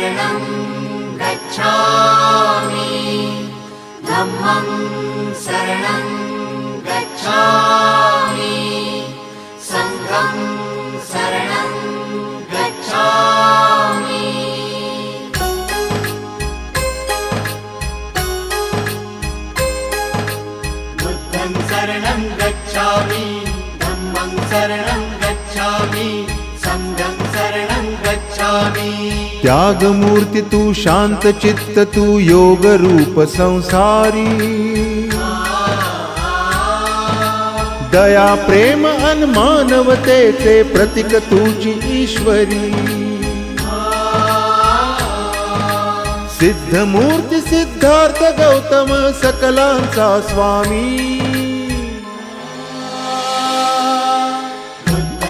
शरणं गच्छामि धम्मं शरणं गच्छामि संघं शरणं गच्छामि बुद्धं शरणं गच्छामि धम्मं शरणं गच्छामि संघं शरणं गच्छामि। त्याग मूर्ति तू शांत चित्त तू योग रूप संसारी दया प्रेम अन मानवतेचे प्रतीक तुझी ईश्वरी सिद्ध मूर्ती सिद्धार्थ गौतम सकलांचा स्वामी